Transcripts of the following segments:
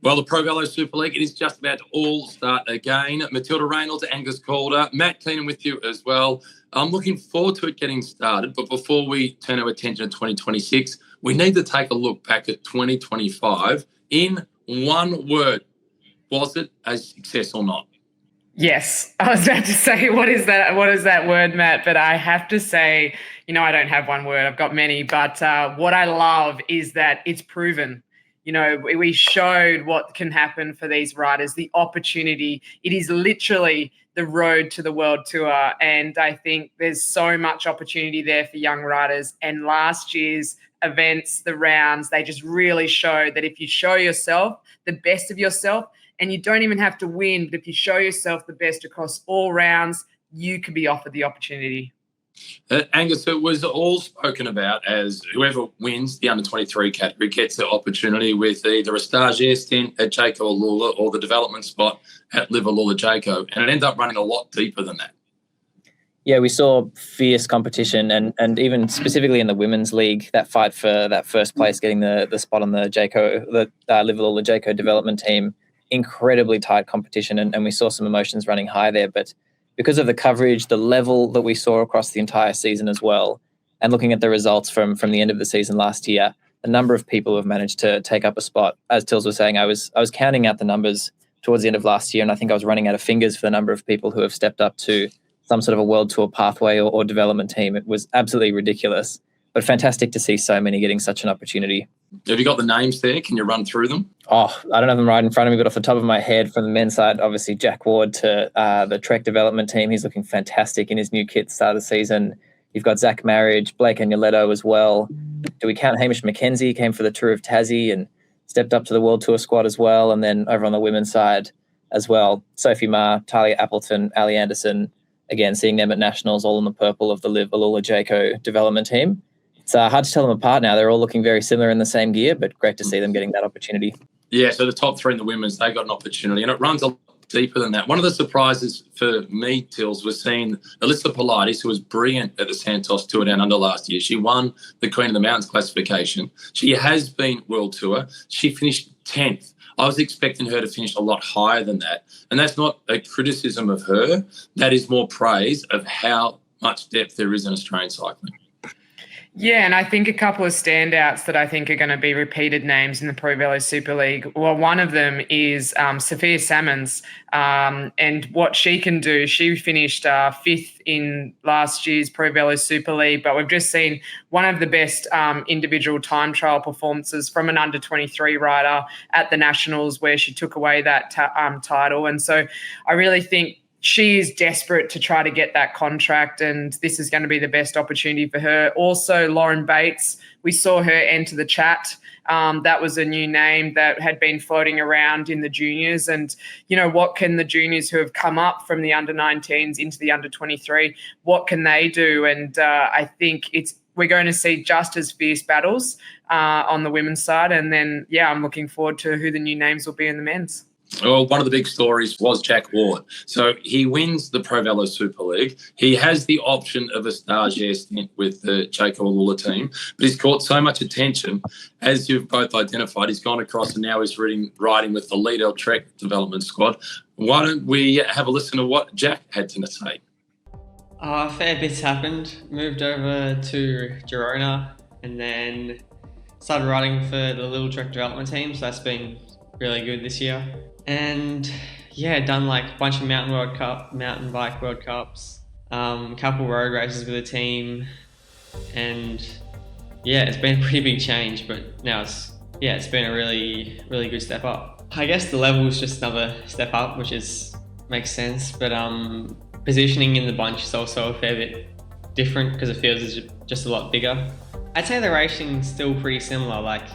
Well, the ProVelo Super League, it is just about to all start again. Matilda Reynolds, Angus Calder, Matt Keenan with you as well. I'm looking forward to it getting started, but before we turn our attention to 2026, we need to take a look back at 2025. In one word, was it a success or not? Yes, I was about to say, what is that word, Matt? But I have to say, I don't have one word. I've got many. But what I love is that it's proven. We showed what can happen for these riders, the opportunity. It is literally the road to the World Tour. And I think there's so much opportunity there for young riders. And last year's events, the rounds, they just really showed that if you show yourself, the best of yourself, and you don't even have to win, but if you show yourself the best across all rounds, you could be offered the opportunity. Angus, it was all spoken about as whoever wins the under-23 category gets the opportunity with either a stagiaire stint at Jayco Alula or the development spot at Live Alula Jayco, and it ended up running a lot deeper than that. Yeah, we saw fierce competition and even specifically in the women's league, that fight for that first place, getting the spot on the Jayco, the Live Alula Jayco development team, incredibly tight competition, and we saw some emotions running high there, but because of the coverage, the level that we saw across the entire season as well, and looking at the results from the end of the season last year, the number of people who have managed to take up a spot, as Tills was saying, I was counting out the numbers towards the end of last year, and I think I was running out of fingers for the number of people who have stepped up to some sort of a World Tour pathway or development team. It was absolutely ridiculous, but fantastic to see so many getting such an opportunity. Have you got the names there? Can you run through them? Oh, I don't have them right in front of me, but off the top of my head, from the men's side, obviously Jack Ward to the Trek development team. He's looking fantastic in his new kit start of the season. You've got Zach Marriage, Blake Agnoletto as well. Do we count Hamish McKenzie? Came for the Tour of Tassie and stepped up to the World Tour squad as well. And then over on the women's side as well, Sophie Ma, Talia Appleton, Ali Anderson. Again, seeing them at Nationals, all in the purple of the Live Alula Jayco development team. It's hard to tell them apart now. They're all looking very similar in the same gear, but great to see them getting that opportunity. Yeah, so the top three in the women's, they got an opportunity, and it runs a lot deeper than that. One of the surprises for me, Tills, was seeing Alyssa Pilates, who was brilliant at the Santos Tour Down Under last year. She won the Queen of the Mountains classification. She has been World Tour. She finished 10th. I was expecting her to finish a lot higher than that. And that's not a criticism of her. That is more praise of how much depth there is in Australian cycling. Yeah, and I think a couple of standouts that I think are going to be repeated names in the ProVelo Super League. Well, one of them is Sophia Salmons, and what she can do. She finished fifth in last year's ProVelo Super League, but we've just seen one of the best individual time trial performances from an under-23 rider at the Nationals, where she took away that title. And so I really think she is desperate to try to get that contract, and this is going to be the best opportunity for her. Also, Lauren Bates, we saw her enter the chat. That was a new name that had been floating around in the juniors. And, what can the juniors who have come up from the under-19s into the under-23, what can they do? And I think we're going to see just as fierce battles on the women's side. And then, I'm looking forward to who the new names will be in the men's. Well, one of the big stories was Jack Ward. So he wins the ProVelo Super League. He has the option of a stagiaire stint with the Jayco Alula team, but he's caught so much attention. As you've both identified, he's gone across and now he's riding with the Liedel Trek development squad. Why don't we have a listen to what Jack had to say? Fair bits happened. Moved over to Girona and then started riding for the Liedel Trek development team, so that's been really good this year. And done like a bunch of mountain bike World Cups, couple road races with the team, and it's been a pretty big change, but now it's been a really, really good step up. I guess the level is just another step up, which makes sense, but positioning in the bunch is also a fair bit different because the field is just a lot bigger. I'd say the racing's still pretty similar, like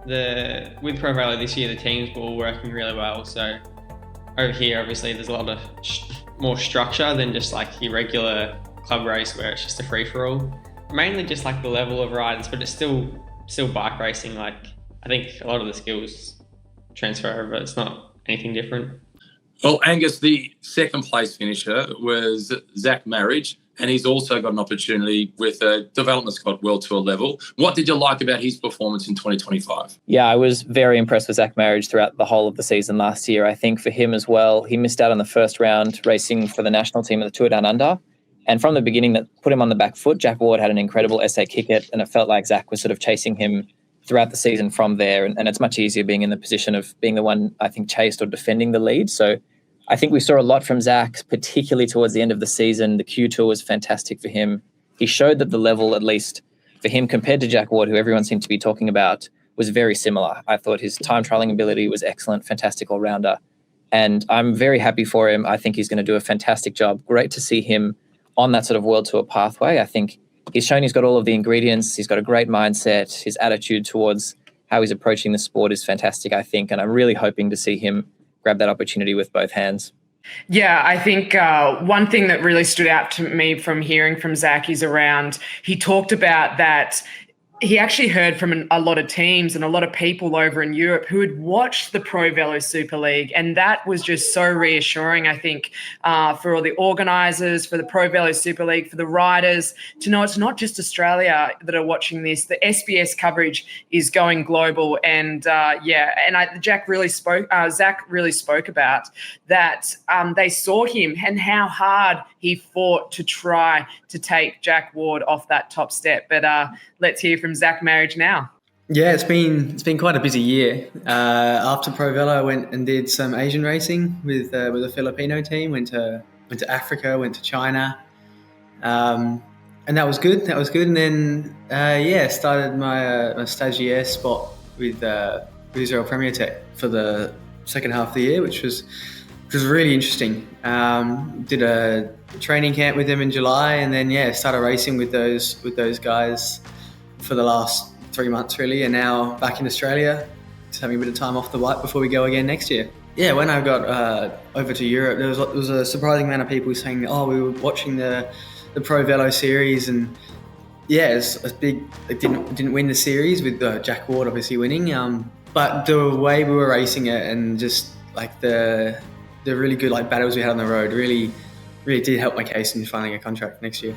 with ProVelo this year, the teams were all working really well. So over here, obviously, there's a lot of more structure than just like your regular club race where it's just a free-for-all. Mainly just like the level of riders, but it's still bike racing. Like I think a lot of the skills transfer over. It's not anything different. Well, Angus, the second place finisher was Zach Marriage. and he's also got an opportunity with a development squad WorldTour level. What did you like about his performance in 2025? Yeah, I was very impressed with Zach Marriage throughout the whole of the season last year. I think for him as well, he missed out on the first round racing for the national team of the Tour Down Under. And from the beginning, that put him on the back foot. Jack Ward had an incredible SA Kick-It, and it felt like Zach was sort of chasing him throughout the season from there. And it's much easier being in the position of being the one, I think, chased or defending the lead. So I think we saw a lot from Zach, particularly towards the end of the season. The Q Tour was fantastic for him. He showed that the level, at least for him, compared to Jack Ward, who everyone seemed to be talking about, was very similar. I thought his time trialing ability was excellent, fantastic all-rounder. And I'm very happy for him. I think he's going to do a fantastic job. Great to see him on that sort of World Tour pathway. I think he's shown he's got all of the ingredients. He's got a great mindset. His attitude towards how he's approaching the sport is fantastic, I think. And I'm really hoping to see him grab that opportunity with both hands. Yeah, I think one thing that really stood out to me from hearing from Zach is around, he talked about that he actually heard from a lot of teams and a lot of people over in Europe who had watched the ProVelo Super League, and that was just so reassuring, I think, for all the organisers, for the ProVelo Super League, for the riders, to know it's not just Australia that are watching this. The SBS coverage is going global, and Zach really spoke about that. They saw him and how hard he fought to try to take Jack Ward off that top step. But let's hear from Zach Marriage now. Yeah, it's been quite a busy year. After ProVelo, I went and did some Asian racing with a Filipino team. Went to Africa, went to China, and that was good. And then started my stagiaire spot with Israel Premier Tech for the second half of the year, which was really interesting. Did a training camp with them in July, and then started racing with those guys for the last 3 months really, and now back in Australia, just having a bit of time off the bike before we go again next year. Yeah, when I got over to Europe, there was a surprising amount of people saying, "Oh, we were watching the ProVelo series," and it's big. It didn't win the series with Jack Ward obviously winning, but the way we were racing it and just like the really good like battles we had on the road really did help my case in finding a contract next year.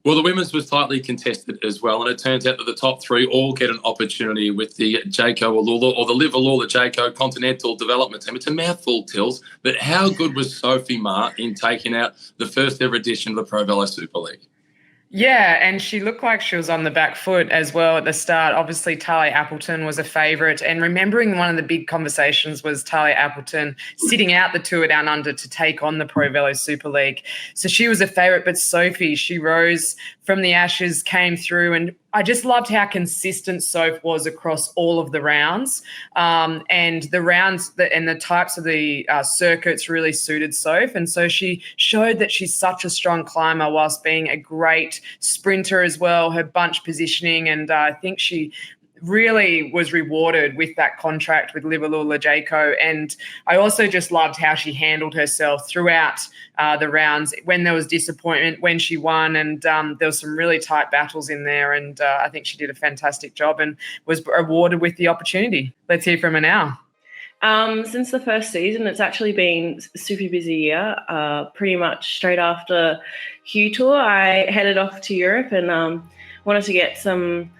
Well, the women's was tightly contested as well, and it turns out that the top three all get an opportunity with the Jayco Alula, or the Live Alula Jayco Continental Development Team. It's a mouthful, Tills, but how good was Sophie Ma in taking out the first ever edition of the ProVelo Super League? Yeah, and she looked like she was on the back foot as well at the start. Obviously, Talia Appleton was a favourite, and remembering one of the big conversations was Talia Appleton sitting out the Tour Down Under to take on the ProVelo Super League. So she was a favourite, but Sophie, she rose from the ashes, came through, and I just loved how consistent Soph was across all of the rounds. And the rounds and the types of the circuits really suited Soph. And so she showed that she's such a strong climber whilst being a great sprinter as well, her bunch positioning. And I think she really was rewarded with that contract with Live Alula Jayco. And I also just loved how she handled herself throughout the rounds, when there was disappointment, when she won, and there was some really tight battles in there. And I think she did a fantastic job and was awarded with the opportunity. Let's hear from her now. Since the first season, it's actually been a super busy year. Pretty much straight after Q Tour, I headed off to Europe and wanted to get some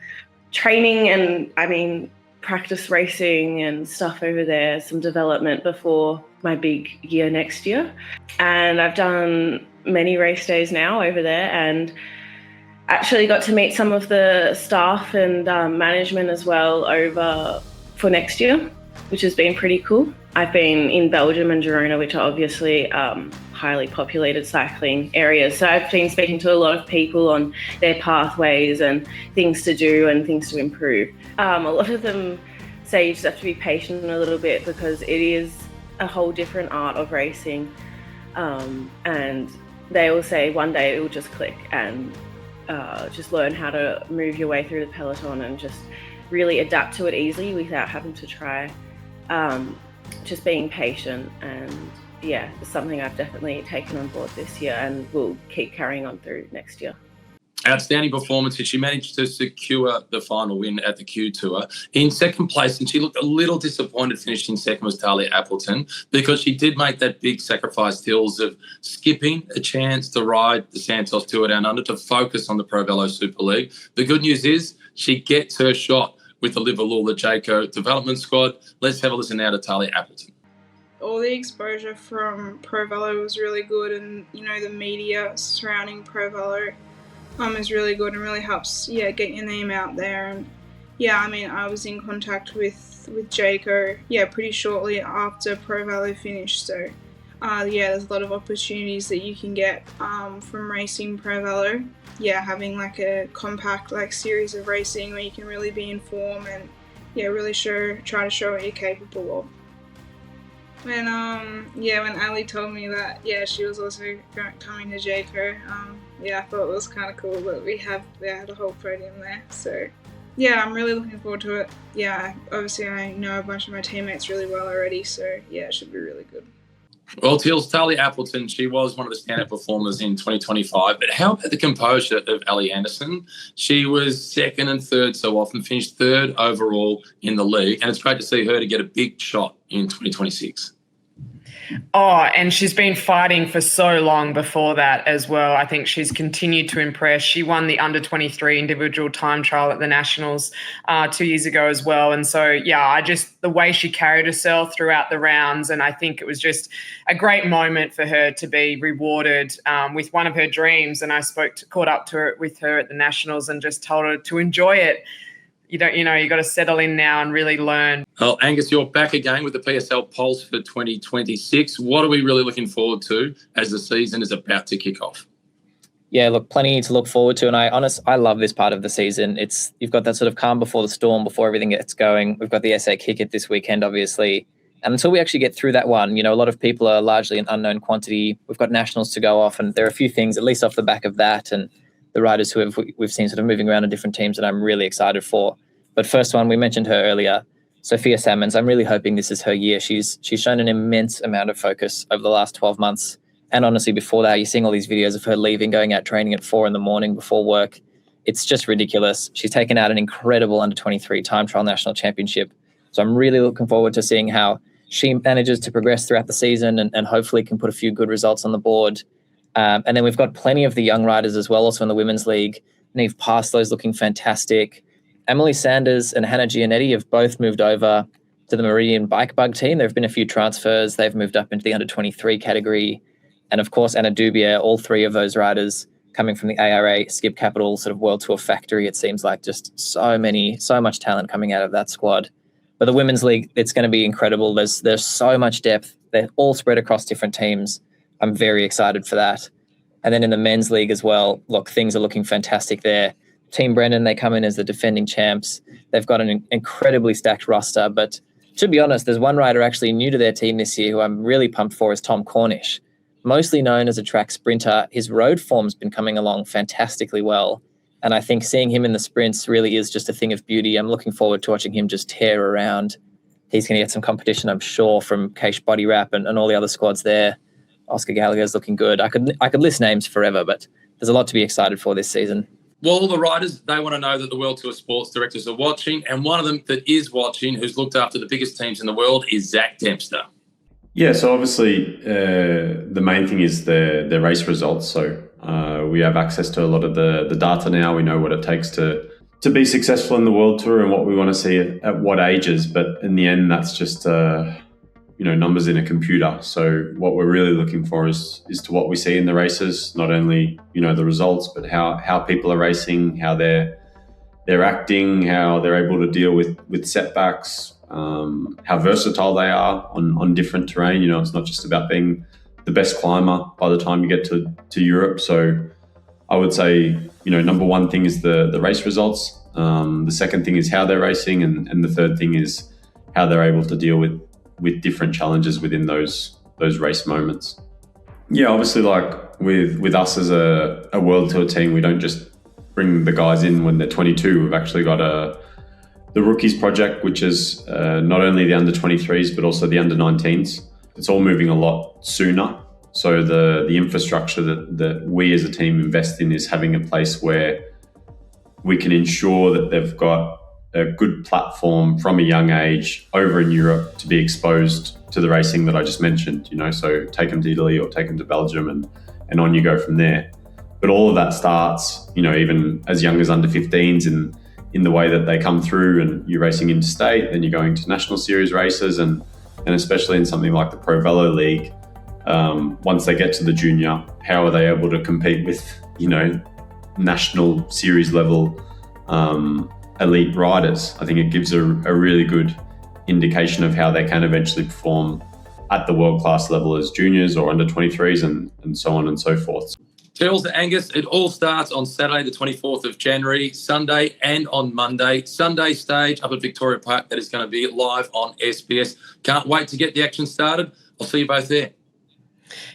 training and practice racing and stuff over there, some development before my big year next year. And I've done many race days now over there, and actually got to meet some of the staff and management as well over for next year, which has been pretty cool. I've been in Belgium and Girona, which are obviously highly populated cycling areas. So I've been speaking to a lot of people on their pathways and things to do and things to improve. A lot of them say you just have to be patient a little bit because it is a whole different art of racing. And they all say one day it will just click, and just learn how to move your way through the peloton and just really adapt to it easily without having to try. Just being patient, and it's something I've definitely taken on board this year and will keep carrying on through next year. Outstanding performance, and she managed to secure the final win at the Q Tour. In second place, and she looked a little disappointed finishing second, was Talia Appleton, because she did make that big sacrifice, Tills, of skipping a chance to ride the Santos Tour Down Under to focus on the ProVelo Super League. The good news is she gets her shot with the Liverpool Jayco development squad. Let's have a listen now to Talia Appleton. All the exposure from ProVelo was really good, and the media surrounding ProVelo is really good and really helps get your name out there. And I was in contact with Jayco pretty shortly after ProVelo finished, so there's a lot of opportunities that you can get from racing ProVelo. Having like a compact series of racing where you can really be in form and really try to show what you're capable of. When when Ali told me that she was also coming to Jayco, I thought it was kind of cool that we had a whole podium there. So I'm really looking forward to it. Obviously I know a bunch of my teammates really well already, so it should be really good. Well, Tills, Talia Appleton, she was one of the standout performers in 2025. But how about the composure of Ali Anderson? She was second and third so often, finished third overall in the league. And it's great to see her to get a big shot in 2026. Oh, and she's been fighting for so long before that as well. I think she's continued to impress. She won the under-23 individual time trial at the Nationals 2 years ago as well. And so, the way she carried herself throughout the rounds, and I think it was just a great moment for her to be rewarded with one of her dreams. And I caught up to her with her at the Nationals and just told her to enjoy it. You got to settle in now and really learn. Well, Angus, you're back again with the PSL Pulse for 2026. What are we really looking forward to as the season is about to kick off? Yeah, look, plenty to look forward to. And I love this part of the season. You've got that sort of calm before the storm, before everything gets going. We've got the SA Kick-It this weekend, obviously. And until we actually get through that one, a lot of people are largely an unknown quantity. We've got Nationals to go off, and there are a few things, at least off the back of that, and the riders who we've seen sort of moving around in different teams that I'm really excited for. But first one, we mentioned her earlier, Sophia Salmons. I'm really hoping this is her year. She's shown an immense amount of focus over the last 12 months. And honestly, before that, you're seeing all these videos of her leaving, going out training at 4 a.m. before work. It's just ridiculous. She's taken out an incredible under-23 time trial national championship. So I'm really looking forward to seeing how she manages to progress throughout the season and hopefully can put a few good results on the board. And then we've got plenty of the young riders as well, also in the women's league. Niamh Parslow's looking fantastic. Emily Sanders and Hannah Giannetti have both moved over to the Meridian Bike Bug team. There have been a few transfers. They've moved up into the under-23 category. And of course, Anna Dubier, all three of those riders coming from the ARA Skip Capital sort of WorldTour factory. It seems like just so much talent coming out of that squad. But the women's league, it's going to be incredible. There's so much depth. They're all spread across different teams. I'm very excited for that. And then in the men's league as well, look, things are looking fantastic there. Team Brendan, they come in as the defending champs. They've got an incredibly stacked roster. But to be honest, there's one rider actually new to their team this year who I'm really pumped for is Tom Cornish. Mostly known as a track sprinter, his road form's been coming along fantastically well. And I think seeing him in the sprints really is just a thing of beauty. I'm looking forward to watching him just tear around. He's going to get some competition, I'm sure, from Case Body Wrap and all the other squads there. Oscar Gallagher's looking good. I could list names forever, but there's a lot to be excited for this season. Well, all the riders, they want to know that the WorldTour sports directors are watching, and one of them that is watching, who's looked after the biggest teams in the world, is Zach Dempster. Yeah, so obviously the main thing is the race results. So we have access to a lot of the data now. We know what it takes to be successful in the World Tour and what we want to see at what ages. But in the end, that's just numbers in a computer. So what we're really looking for is to what we see in the races, not only the results, but how people are racing, how they're acting, how they're able to deal with setbacks. How versatile they are on different terrain. It's not just about being the best climber by the time you get to Europe. So I would say, number one thing is the race results. The second thing is how they're racing. And the third thing is how they're able to deal with different challenges within those race moments. Yeah, obviously like with us as a World Tour team, we don't just bring the guys in when they're 22. We've actually got the Rookies project, which is not only the under-23s, but also the under-19s. It's all moving a lot sooner. So the infrastructure that we as a team invest in is having a place where we can ensure that they've got a good platform from a young age over in Europe to be exposed to the racing that I just mentioned, so take them to Italy or take them to Belgium and on you go from there. But all of that starts, even as young as under 15s in the way that they come through, and you're racing interstate, then you're going to national series races, and especially in something like the ProVelo League, once they get to the junior, how are they able to compete with, national series level elite riders? I think it gives a really good indication of how they can eventually perform at the world-class level as juniors or under 23s and so on and so forth. Tills, Angus, it all starts on Saturday, the 24th of January, Sunday and on Monday. Sunday stage up at Victoria Park, that is going to be live on SBS. Can't wait to get the action started. I'll see you both there.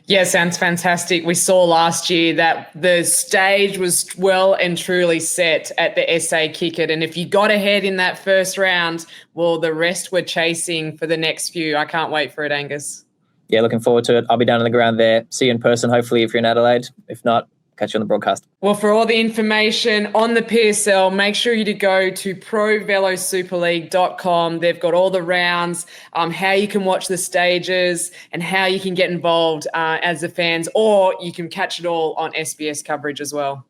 Yeah, sounds fantastic. We saw last year that the stage was well and truly set at the SA Kick-It. And if you got ahead in that first round, well, the rest were chasing for the next few. I can't wait for it, Angus. Yeah, looking forward to it. I'll be down on the ground there. See you in person, hopefully, if you're in Adelaide. If not, catch you on the broadcast. Well, for all the information on the PSL, make sure you to go to ProVeloSuperLeague.com. They've got all the rounds, how you can watch the stages and how you can get involved as the fans, or you can catch it all on SBS coverage as well.